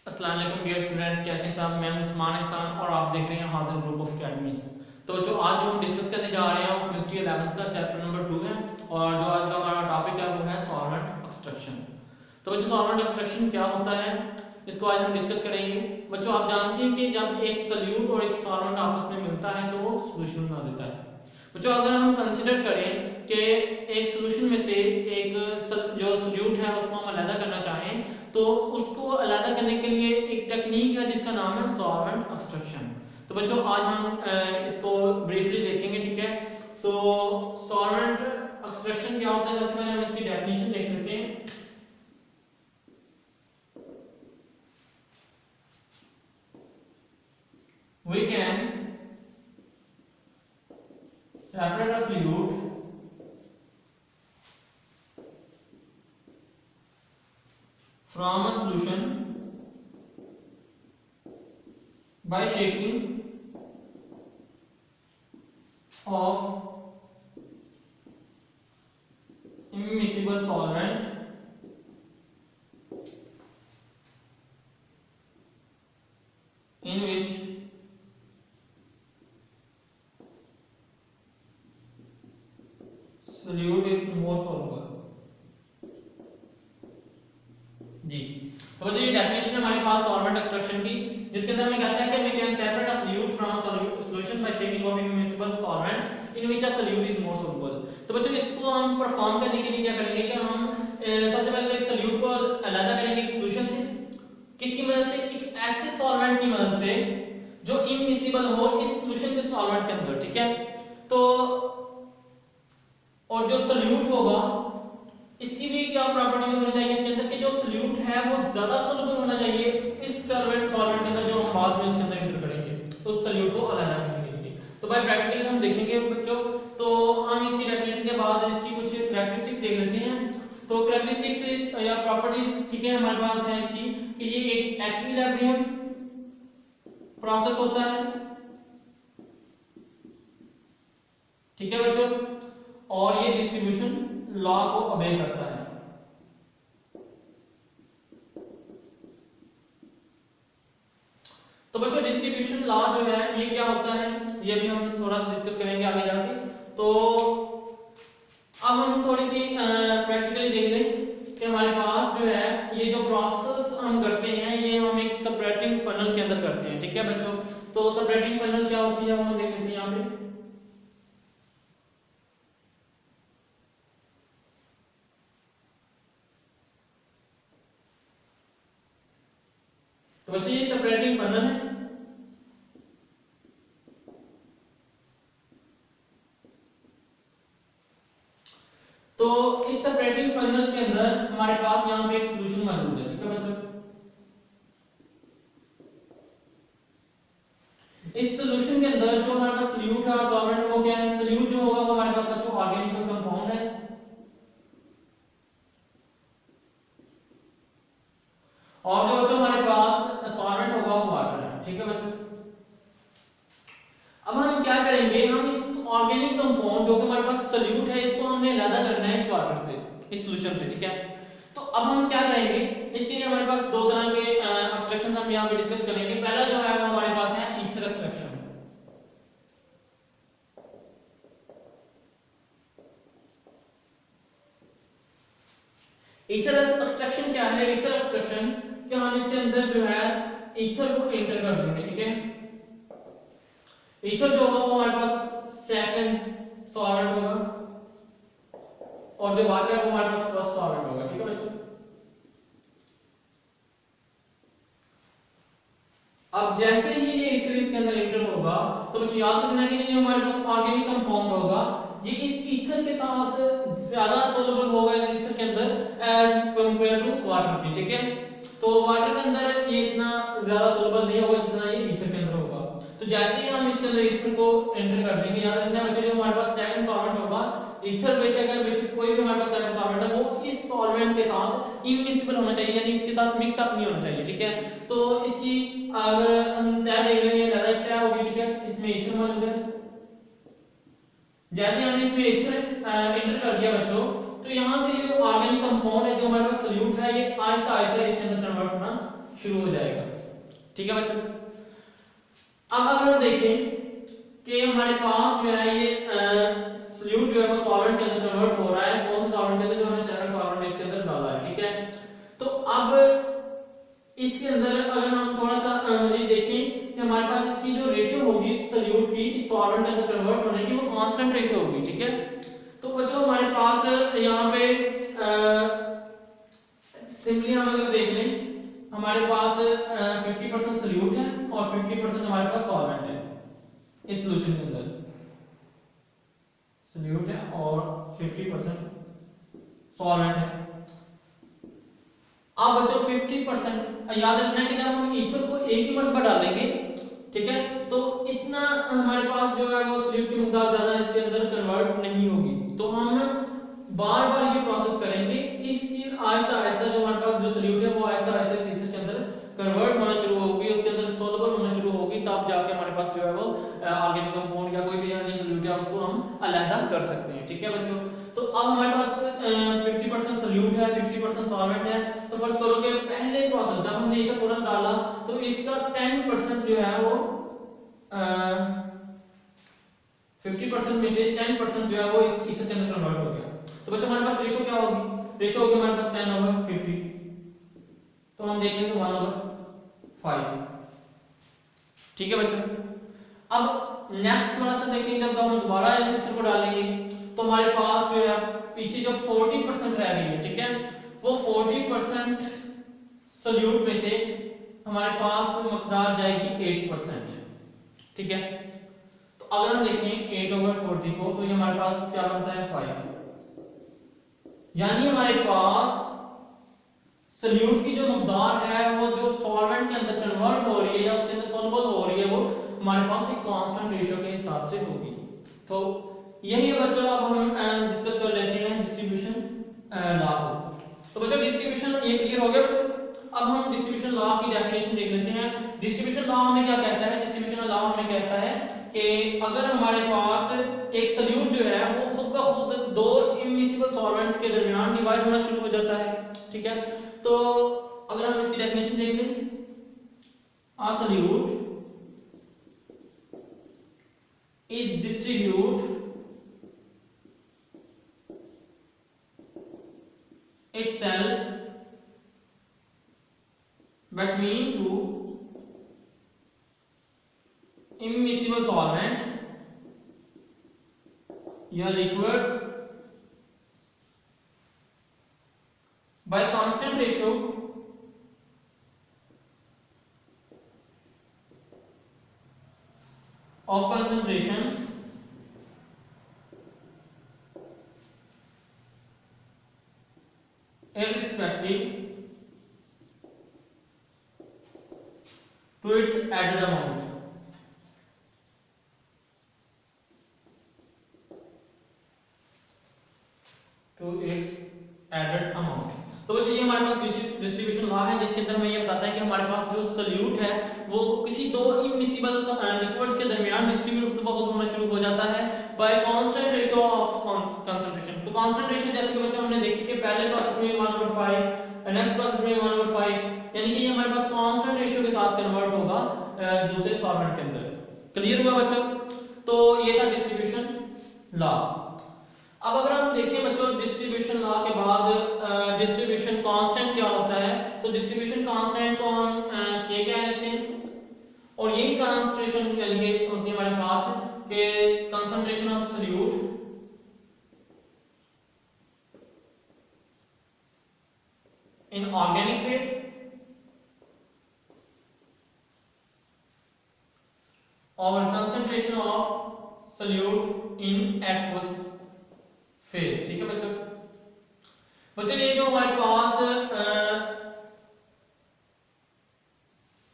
अस्सलाम वालेकुम dear students, कैसे हैं सब। मैं हूं उस्मान एहसान और आप देख रहे हैं हादिर ग्रुप ऑफ अकेडमीज। तो जो आज हम डिस्कस करने जा रहे हैं वो केमिस्ट्री 11th का चैप्टर नंबर 2 है और जो आज का हमारा टॉपिक है वो है सॉल्वेंट एक्सट्रैक्शन। तो जो सॉल्वेंट एक्सट्रैक्शन क्या होता है इसको आज हम डिस्कस करेंगे। बच्चों आप जानते हैं कि जब एक सॉल्यूट और एक सॉल्वेंट आपस में मिलता है तो वो सॉल्यूशन बना देता है। बच्चों अगर हम कंसिडर करें कि एक सॉल्यूशन में से एक जो सॉल्यूट है उसको हम अलग करना चाहें तो उसको अलग करने के लिए एक टेक्निक है जिसका नाम है सॉल्वेंट एक्सट्रैक्शन। तो बच्चों आज हम इसको ब्रीफली देखेंगे, ठीक है। तो सॉल्वेंट एक्सट्रैक्शन क्या होता है, सबसे पहले हम इसकी डेफिनेशन देख लेते हैं। We can separate a solute from a solution by shaking of immiscible solvent in which solute is more soluble। जी तो बच्चों ये डेफिनेशन है हमारे पास सॉल्वेंट एक्सट्रैक्शन की, जिसके अंदर हमें कहता है कि we can separate a solute from a solution by shaking of immiscible solvent in which a solute is more soluble. तो बच्चों इसको हम परफॉर्म करने के लिए क्या करेंगे कि हम सबसे पहले एक सॉल्यूट को अलग करेंगे एक सॉल्यूशन से। किसकी मदद से? एक ऐसे सॉल्वेंट की मदद से जो इमिसिबल हो इस सॉल्यूशन के सॉल्वेंट के अंदर, ठीक है। तो और जो सॉल्यूट होगा इसकी भी क्या प्रॉपर्टीज होनी चाहिए इसके अंदर कि जो सॉल्यूट है वो ज्यादा सोलुबल होना चाहिए इस सॉल्वेंट के अंदर जो हम बाद में इसके अंदर इंटर करेंगे तो उस सॉल्यूट को अलग करने के लिए। तो बाय प्रैक्टिकली हम देखेंगे बच्चों। तो हम इसकी डेफिनेशन के बाद इसकी कुछ कैरेक्टरिस्टिक्स देख लेते हैं। तो कैरेक्टरिस्टिक्स या प्रॉपर्टीज, ठीक है, हमारे पास है इसकी कि ये एक एक्विलिब्रियम प्रोसेस होता है, ठीक है बच्चों, और ये डिस्ट्रीब्यूशन लॉ को ओबे करता है। तो बच्चों डिस्ट्रीब्यूशन लॉ जो है ये क्या होता है ये भी हम थोड़ा सा डिस्कस करेंगे आगे जाके। तो अब हम थोड़ी सी प्रैक्टिकली देख लें कि हमारे पास जो है ये जो प्रोसेस हम करते हैं ये हम एक सेपरेटिंग फनल के अंदर करते हैं, ठीक है बच्चों। तो सेपरेटिंग फनल क्या होती है वो हम देख लेते हैं यहाँ पे। तो बच्चे ये सेपरेटिंग फनल है। तो इस सेपरेटिंग फनल के अंदर हमारे पास यहां पे एक सॉल्यूशन मौजूद है, ठीक है बच्चों। इस सॉल्यूशन के अंदर जो हमारे पास सॉल्यूट है और सॉल्वेंट है वो क्या है? सॉल्यूट जो होगा वो हमारे पास बच्चों ऑर्गेनिक कंपाउंड है और जो बच्चों हमारे पास सॉल्वेंट होगा वो वाटर है, ठीक है बच्चों। अब हम क्या करेंगे, हम इस ऑर्गेनिक कंपाउंड जो कि हमारे पास सॉल्यूट है इसको हमने अलग करना है इस वाटर से, इस सॉल्यूशन से, ठीक है। तो अब हम क्या करेंगे, इसके लिए हमारे पास दो तरह के एक्सट्रैक्शंस हम यहां पे डिस्कस करेंगे। पहला जो है वो हमारे पास है ईथर एक्सट्रैक्शन। ईथर एक्सट्रैक्शन क्या है? ईथर एक्सट्रैक्शन कि हम इसके अंदर जो है ईथर को एंटर कर देंगे, ठीक है। ईथर जो होगा वो हमारे पास सेकंड सॉल्वेंट होगा और जो वाटर है वो हमारे पास फर्स्ट सॉल्वेंट होगा, ठीक है बच्चों। अब जैसे ही ये ईथर इसके अंदर एंटर होगा तो बच्चों याद रखना कि जो हमारे पास ऑर्गेनिक कंपाउंड होगा ये इस ईथर के साथ ज्यादा सोलुबल होगा इस ईथर के अंदर एज कंपेयर टू वाटर के, ठीक है। तो वाटर के अंदर ये इतना ज्यादा सोलुबल नहीं होगा जितना ये ईथर के अंदर होगा। तो जैसे ही हम इसके अंदर ईथर को एंटर कर देंगे, याद रखना बच्चों जो हमारे पास सेकंड सॉल्वेंट होगा, ईथर बेशक है बेशक कोई भी हमारे पास सेकंड सॉल्वेंट है वो इस सॉल्वेंट के साथ इमिसिबल होना चाहिए, यानी इसके साथ मिक्स अप नहीं होना चाहिए, ठीक है। तो इसकी अगर हम तय देख लेंगे ज्यादा तय होगी, ठीक है। इसमें ईथर मौजूद है, जैसे हमने इसमें ईथर एंटर कर दिया बच्चों तो यहां से जो ऑर्गेनिक कंपाउंड है जो हमारे पास सॉल्यूट है ये आहिस्ता आहिस्ता इसके अंदर कन्वर्ट होना शुरू हो जाएगा। ठीक है बच्चों, अब अगर हम देखें कि हमारे पास जो है ये सॉल्यूट जो है वो सॉल्वेंट के अंदर कन्वर्ट हो रहा है, कौन से सॉल्वेंट के अंदर, जो हमने सेकंड सॉल्वेंट इसके अंदर डाला है। ठीक है, तो अब इसके अंदर अगर हम थोड़ा सा मजीद देखें कि हमारे पास इसकी जो रेशियो होगी सॉल्यूट की इस सॉल्वेंट के अंदर कन्वर्ट होने की, वो कांस्टेंट रेशियो होगी। ठीक है, तो बच्चों हमारे पास यहाँ पे सिंपली हम अगर देख लें, हमारे पास 50% सॉल्यूट है और 50% हमारे पास सॉल्वेंट है इस सॉल्यूशन के अंदर, सॉल्यूट है और 50% सॉल्वेंट है। अब बच्चों 50% याद रखना है कि जब हम ईथर को एक ही मरतबा डालेंगे, ठीक है, तो इतना हमारे पास जो है वो सॉल्यूट की मकदार ज्यादा इसके अंदर कन्वर्ट नहीं होगी, तो हम बार बार ये प्रोसेस करेंगे। इसकी आहिस्ता आहिस्ता जो हमारे पास जो सॉल्यूट है वो आहिस्ता आहिस्ता इस ईथर के अंदर कन्वर्ट होना शुरू होगी, उसके अंदर सोल्युबल होना शुरू होगी, तब जाके हमारे पास जो है वो ऑर्गेनिक कंपाउंड या कोई भी अन्य सॉल्यूट है उसको हम अलग कर सकते हैं। ठीक है बच्चों, तो अब हमारे पास 50% सॉल्यूट है, 50% सॉल्वेंट है, तो फर्ज करो कि पहले प्रोसेस जब हमने इथर तुरंत डाला तो इसका 10% जो है वो 50% में से 10% जो है वो इस ईथर के अंदर कन्वर्ट हो गया। तो बच्चों हमारे पास रेशियो क्या होगी, रेशियो होगी हमारे पास 10/50, तो हम देख लें तो 1/5। ठीक है बच्चों, अब नेक्स्ट थोड़ा सा देखें, जब हम दोबारा ईथर को डालेंगे तो हमारे पास जो है पीछे जो 40% रह गई है, ठीक है, वो 40% सॉल्यूट में से हमारे पास मकदार जाएगी 8%। ठीक है, तो अगर हम देखें 8/40 को, तो ये हमारे पास क्या बनता है 5, यानी हमारे पास सॉल्यूट की जो मकदार है वो जो सॉल्वेंट के अंदर कन्वर्ट हो रही है या उसके अंदर सॉल्युबल हो रही है, वो हमारे पास एक कांस्टेंट रेशियो के हिसाब से होगी। तो यही है बच्चों, अब हम डिस्कस कर लेते हैं डिस्ट्रीब्यूशन लॉ को। तो बच्चों डिस्ट्रीब्यूशन ये क्लियर हो गया बच्चों, अब हम डिस्ट्रीब्यूशन लॉ की डेफिनेशन देख लेते हैं। डिस्ट्रीब्यूशन लॉ हमें क्या कहता है, डिस्ट्रीब्यूशन लॉ हमें कहता है कि अगर हमारे पास एक सॉल्यूट जो है वो खुद ब खुद दो इमिसिबल सॉल्वेंट्स के दरमियान डिवाइड होना शुरू हो जाता है। ठीक है, तो अगर हम इसकी डेफिनेशन देख लें, a solute is distribute itself between two immiscible solvents या liquids by constant ratio of concentration irrespective to its added amount। तो बच्चों ये हमारे पास डिस्ट्रीब्यूशन लॉ है, जिसके अंदर हमें ये बताता है कि हमारे पास जो सॉल्यूट है वो किसी दो इमिसिबल लिक्विड्स के दरमियान डिस्ट्रीब्यूट खुद ब खुद होना शुरू हो जाता है bye constant ratio of concentration. तो कांस्टेंट रेशियो जैसे कि बच्चों हमने देखी कि पहले प्रोसेस में 1/5, नेक्स्ट प्रोसेस में 1/5, यानी कि ये हमारे पास कांस्टेंट रेशियो के साथ कन्वर्ट होगा दूसरे सॉल्वेंट के अंदर। क्लियर हुआ बच्चों? तो ये था डिस्ट्रीब्यूशन लॉ। अब अगर हम देखें बच्चों डिस्ट्रीब्यूशन लॉ के बाद डिस्ट्रीब्यूशन कांस्टेंट क्या होता है, तो डिस्ट्रीब्यूशन कांस्टेंट को हम के कह लेते हैं, और यही कंसंट्रेशन यानी कि होती है हमारे पास कि concentration of solute in organic phase और concentration of solute in aqueous phase. ठीक है बच्चों, बच्चों ये जो हमारे पास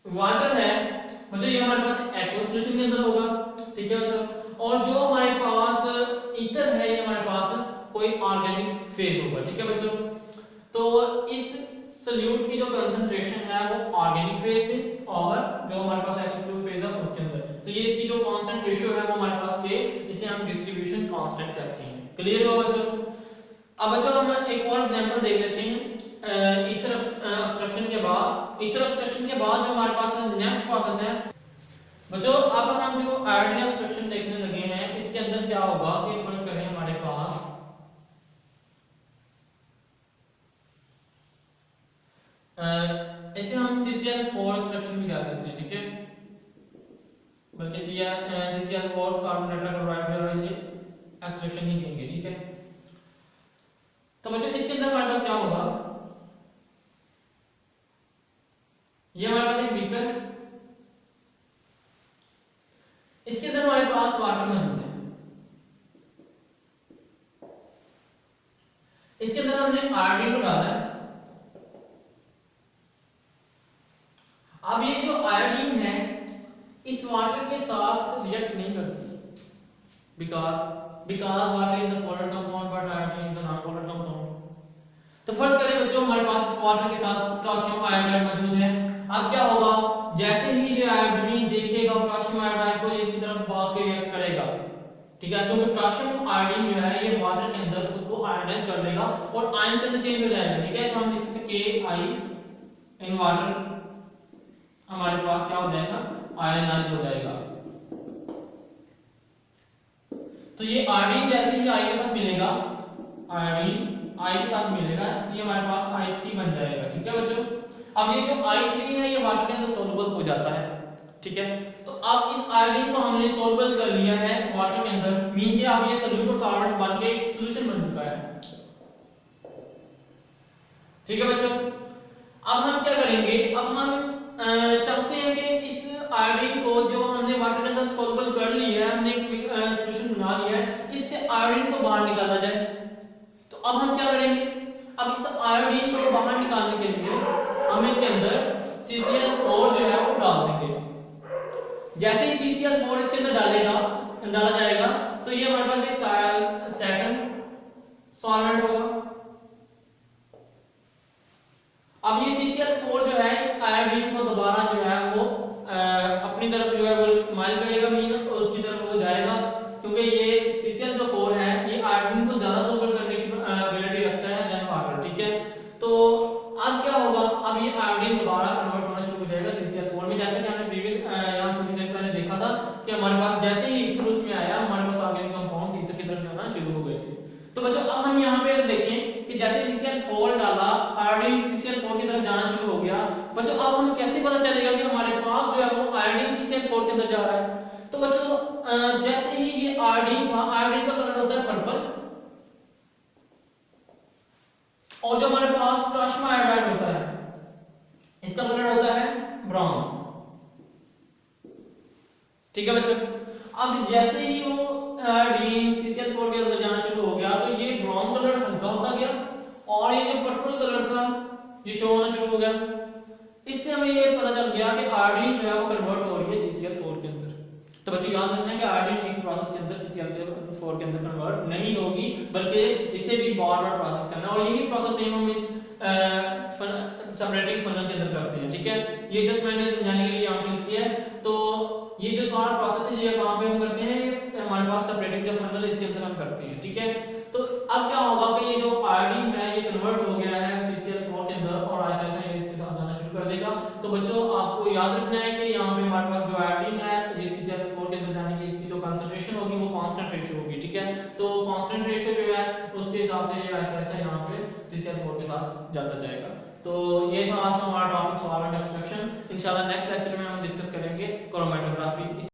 वाटर है बच्चों, ये हमारे पास एक्वस सॉल्यूशन के अंदर होगा। ठीक है बच्चों, और जो हमारे पास ईथर है ये हमारे पास कोई ऑर्गेनिक फेज होगा। ठीक है बच्चों, तो इस सॉल्यूट की जो कंसंट्रेशन है वो ऑर्गेनिक फेज में और जो हमारे पास एक्वस फेज है उसके अंदर, तो ये इसकी जो कांस्टेंट रेशियो है वो हमारे पास के, इसे हम डिस्ट्रीब्यूशन कांस्टेंट कहते हैं। क्लियर हो बच्चों? अब बच्चों हम एक और एग्जांपल देख लेते हैं ईथर एक्सट्रैक्शन के बाद जो हमारे पास नेक्स्ट प्रोसेस है बच्चों, अब हम जो आयोडीन एक्सट्रैक्शन देखने लगे हैं इसके अंदर क्या होगा कि फर्ज करें हमारे पास इसे हम CCl4 एक्सट्रैक्शन भी कह सकते हैं, ठीक है, बल्कि CCl4 कार्बन टेट्राक्लोराइड जो है इसे एक्सट्रैक्शन ही कहेंगे, ठीक है। तो बच्चों इसके अंदर हमारे पास क्या होगा, ये हमारे पास एक बीकर है, इसके अंदर हमारे पास वाटर मौजूद है, इसके अंदर हमने आयोडीन को डाला है। अब ये जो आयोडीन है इस वाटर के साथ रिएक्ट नहीं करती, because water is a polar compound but iodine is a non polar compound. तो फर्ज करें बच्चों हमारे पास वाटर के साथ पोटेशियम आयोडाइड मौजूद है। अब क्या होगा, जैसे ही ये आयोडीन देखेगा पोटेशियम आयोडाइड को, ये इसकी तरफ भाग के रिएक्ट करेगा, ठीक है, क्योंकि पोटेशियम आयोडीन जो है ये वाटर के अंदर खुद को आयोनाइज कर लेगा और आयन के अंदर चेंज हो जाएगा, ठीक है। तो हम लिख सकते हैं Ki इन वाटर, हमारे पास क्या हो जाएगा, आयनाइज हो जाएगा। तो ये आयोडीन जैसे ही आई के साथ मिलेगा, आयोडीन आई के साथ मिलेगा तो ये हमारे पास I3 बन जाएगा, ठीक है बच्चों। अब ये जो I3 है ये वाटर के अंदर सोल्यूबल हो जाता है, ठीक है। तो अब इस आयोडीन को हमने सोल्यूबल कर लिया है वाटर के अंदर, मीन के अब ये सोल्यूबल सॉल्वेंट बन के एक सॉल्यूशन बन चुका है, ठीक है बच्चों। अब हम क्या करेंगे, अब हम चाहते हैं कि इस आयोडीन को जो हमने वाटर के अंदर सोल्यूबल कर लिया है, हमने एक सॉल्यूशन बना लिया है, इससे आयोडीन को बाहर निकाला जाए। तो अब हम क्या करेंगे, अब इस आयोडीन को बाहर निकालने के लिए हम इसके अंदर CCl4 जो है वो डाल देंगे। जैसे ही CCl4 इसके अंदर डाला जाएगा तो ये हमारे पास एक सेकंड सॉल्वेंट होगा। अब ये CCl4 जो है इस आयोडीन को दोबारा जो है वो अपनी तरफ जो है वो माइल करेगा, मीन उसकी तरफ वो जाएगा, क्योंकि ये CCl4 है ये आयोडीन को ज्यादा सोल्यूबल करने की एबिलिटी रखता है देन वाटर, ठीक है। तो अब क्या होगा, अब ये आयोडीन दोबारा कन्वर्ट होना शुरू हो जाएगा CCl4 में, जैसे कि हमने प्रीवियस यहां थोड़ी देर पहले देखा था कि हमारे पास जैसे ही ईथर उसमें आया हमारे पास ऑर्गेनिक कंपाउंड्स ईथर की तरफ जाना शुरू हो गए थे। तो बच्चों अब हम यहां पे देखें कि जैसे CCl4 डाला, आयोडीन CCl4 की तरफ जाना शुरू हो गया। बच्चों अब हम कैसे पता चलेगा कि हमारे पास जो है वो आयोडीन CCl4 के अंदर जा रहा है। तो बच्चों जैसे ही ये आयोडीन था, आयोडीन का कलर होता है पर्पल, और जो हमारे पास पोटेशियम आयोडाइड होता है इसका कलर होता है ब्राउन, ठीक है बच्चों। अब जैसे ही वो आयोडीन CCl4 के अंदर जाना शुरू हो गया तो ये ब्राउन कलर हल्का होता गया और ये जो पर्पल कलर था ये शो होना शुरू हो गया। इससे हमें ये पता चल गया कि आयोडीन जो है वो कन्वर्ट हो रही है CCl4 के अंदर। तो बच्चों याद रखना है कि आयोडीन एक प्रोसेस के अंदर CCl4 के अंदर कन्वर्ट नहीं होगी, बल्कि इसे भी बार-बार प्रोसेस करना है, और यही प्रोसेस सेम हम इस सेपरेटिंग फनल के अंदर करते हैं, ठीक है। ये जस्ट मैंने समझाने के लिए यहां पे लिख दिया है। तो ये जो सारा प्रोसेस है ये कहां पे हम करते हैं, हमारे पास सेपरेटिंग जो फनल इसके अंदर हम करते हैं, ठीक है। तो अब क्या होगा कि ये जो आयोडीन है ये कन्वर्ट हो गया है CCl4 के अंदर और आहिस्ता आहिस्ता इसके साथ जाना शुरू कर देगा। तो बच्चों आपको याद रखना है कि यहाँ पे हमारे पास जो आयोडीन है ये CCl4 के अंदर जाने की इसकी जो कंसंट्रेशन होगी वो कांस्टेंट रेशियो होगी, ठीक है। तो कांस्टेंट रेशियो जो है उसके हिसाब से ये आहिस्ता आहिस्ता यहाँ पे CCl4 के साथ जाता जाएगा। तो ये था आज का हमारा टॉपिक सॉल्वेंट एक्सट्रैक्शन। इंशाल्लाह नेक्स्ट लेक्चर में हम डिस्कस करेंगे क्रोमैटोग्राफी।